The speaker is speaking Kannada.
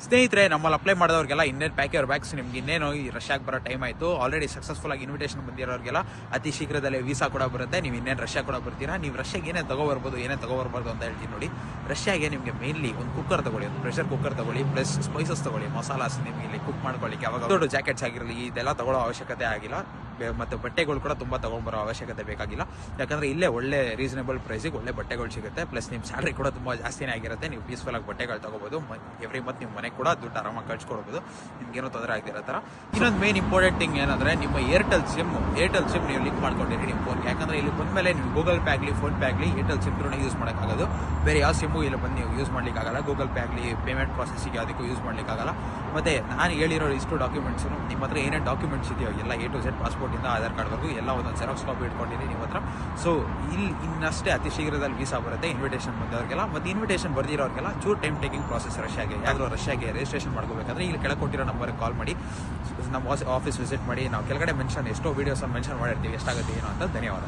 ಸ್ನೇಹಿತರೆ, ನಮ್ಮಲ್ಲಿ ಅಪ್ಲೈ ಮಾಡಿದವ್ರಿಗೆಲ್ಲ ಇನ್ನೇನು ಪ್ಯಾಕ್ ಬ್ಯಾಗ್ಸ್ ನಿಮ್ಗೆ ಇನ್ನೇನು ಈ ರಷ್ಯಾಗೆ ಬರೋ ಟೈಮ್ ಆಯಿತು. ಆಲ್ರೆಡಿ ಸಕ್ಸಸ್ಫುಲ್ ಆಗಿ ಇನ್ವಿಟೇಷನ್ ಬಂದಿರೋರಿಗೆಲ್ಲ ಅತಿ ಶೀಘ್ರದಲ್ಲೇ ವೀಸಾ ಕೂಡ ಬರುತ್ತೆ. ನೀವು ಇನ್ನೇನು ರಷ್ಯಾ ಕೂಡ ಬರ್ತೀರಾ. ನೀವು ರಷ್ಯಾಗೆ ಏನೇನು ತಗೋಬರ್ಬೋದು, ಏನೇನು ತಗೋಬರ್ಬಾರ್ದು ಅಂತ ಹೇಳ್ತೀನಿ ನೋಡಿ. ರಷ್ಯಾಗೆ ನಿಮಗೆ ಮೇನ್ಲಿ ಒಂದು ಕುಕ್ಕರ್ ತಗೊಳ್ಳಿ, ಒಂದು ಪ್ರೆಷರ್ ಕುಕ್ಕರ್ ತಗೊಳ್ಳಿ, ಪ್ಲಸ್ ಸ್ಪೈಸಸ್ ತಗೊಳ್ಳಿ, ಮಸಾಲಾಸ್ ನಿಮಗೆ ಇಲ್ಲಿ ಕುಕ್ ಮಾಡ್ಕೊಳ್ಳಿಕ್ಕೆ. ಅವಾಗ ದೊಡ್ಡ ಜಾಕೆಟ್ಸ್ ಆಗಿರಲಿ ಇದೆಲ್ಲ ತಗೊಳ್ಳೋ ಅವಶ್ಯಕತೆ ಆಗಿಲ್ಲ. ಮತ್ತು ಬಟ್ಟೆಗಳು ಕೂಡ ತುಂಬ ತೊಗೊಂಡ್ಬರೋ ಅವಶ್ಯಕತೆ ಬೇಕಾಗಿಲ್ಲ. ಯಾಕಂದರೆ ಇಲ್ಲೇ ಒಳ್ಳೆ ರೀಸನೇಬಲ್ ಪ್ರೈಸಿಗೆ ಒಳ್ಳೆ ಬಟ್ಟೆಗಳು ಸಿಗುತ್ತೆ. ಪ್ಲಸ್ ನಿಮ್ಮ ಸ್ಯಾಲ್ರಿ ಕೂಡ ತುಂಬ ಜಾಸ್ತಿನೇ ಆಗಿರುತ್ತೆ. ನೀವು ಪೀಸ್ಫುಲ್ ಆಗಿ ಬಟ್ಟೆಗಳು ತಗೋಬೋದು. ಎವ್ರಿ ಮಂತ್ ನಿಮ್ಮ ಮನೆಗೆ ಕೂಡ ದುಡ್ಡು ಆರಾಮಾಗಿ ಕಳ್ಸ್ಕೊಡ್ಬೋದು. ನಿಮ್ಗೇನೋ ತೊಂದರೆ ಆಗ್ತಿರೋ ಥರ. ಇನ್ನೊಂದು ಮೇನ್ ಇಂಪಾರ್ಟೆಂಟ್ ಥಿಂಗ್ ಏನಂದರೆ, ನಿಮ್ಮ ಏರ್ಟೆಲ್ ಸಿಮ್ ನೀವು ಲಿಂಕ್ ಮಾಡ್ಕೊಂಡಿರಿ ನಿಮ್ಮ ಫೋನ್ಗೆ. ಯಾಕಂದರೆ ಇಲ್ಲಿ ಬಂದಮೇಲೆ ನೀವು ಗೂಗಲ್ ಪೇ ಆಗಲಿ, ಫೋನ್ ಪೇ ಆಗಲಿ, ಏರ್ಟೆಲ್ ಸಿಮ್ ಯೂಸ್ ಮಾಡೋಕ್ಕಾಗೋದು. ಬೇರೆ ಯಾವ ಸಿಮ್ಮು ಇಲ್ಲಿ ಬಂದು ನೀವು ಯೂಸ್ ಮಾಡ್ಲಿಕ್ಕಾಗಲ್ಲ. ಗೂಗಲ್ ಪೇ ಆಗಲಿ, ಪೇಮೆಂಟ್ ಪ್ರಾಸೆಸಿಗೆ ಅದಕ್ಕೂ ಯೂಸ್ ಮಾಡ್ಲಿಕ್ಕಾಗಲ್ಲ. ಮತ್ತು ನಾನು ಹೇಳಿರೋ ಇಷ್ಟು ಡಾಕ್ಯುಮೆಂಟ್ಸು ನಿಮ್ಮ ಹತ್ರ ಏನೇನು ಡಾಕ್ಯುಮೆಂಟ್ಸ್ ಇದೆಯೋ ಎಲ್ಲ A to Z, ಪಾಸ್ಪೋರ್ಟಿಂದ ಆಧಾರ್ ಕಾರ್ಡ್ವರೆಗೂ ಎಲ್ಲ ಒಂದೊಂದು ಜೆರಾಕ್ಸ್ ಕಾಪಿ ಇಟ್ಕೊಂಡಿರಿ ನಿಮ್ಮ ಹತ್ರ. ಸೊ ಇನ್ನಷ್ಟೇ ಅತಿ ಶೀಘ್ರದಲ್ಲಿ ವೀಸಾ ಬರುತ್ತೆ ಇನ್ವಿಟೇಷನ್ ಬಂದವ್ರಿಗೆಲ್ಲ. ಮತ್ತು ಇನ್ವಿಟೇಷನ್ ಬರ್ದಿರೋರಿಗೆಲ್ಲ ಚೂರು ಟೈಮ್ ಟೇಕಿಂಗ್ ಪ್ರಾಸೆಸ್ ರಷ್ಯಾಗೆ. ಯಾರು ರಷ್ಯಾಗೆ ರಿಜಿಸ್ಟ್ರೇಷನ್ ಮಾಡ್ಕೋಬೇಕಂದ್ರೆ ಇಲ್ಲಿ ಕೆಳಗೆ ಕೊಟ್ಟಿರೋ ನಂಬರ್ಗೆ ಕಾಲ್ ಮಾಡಿ, ನಮ್ಮ ಆಫೀಸ್ ವಿಸಿಟ್ ಮಾಡಿ. ನಾವು ಕೆಳಗಡೆ ಎಷ್ಟೋ ವೀಡಿಯೋಸನ್ನು ಮೆನ್ಷನ್ ಮಾಡಿರ್ತೀವಿ ಎಷ್ಟಾಗುತ್ತೆ ಏನೋ ಅಂತ. ಧನ್ಯವಾದ.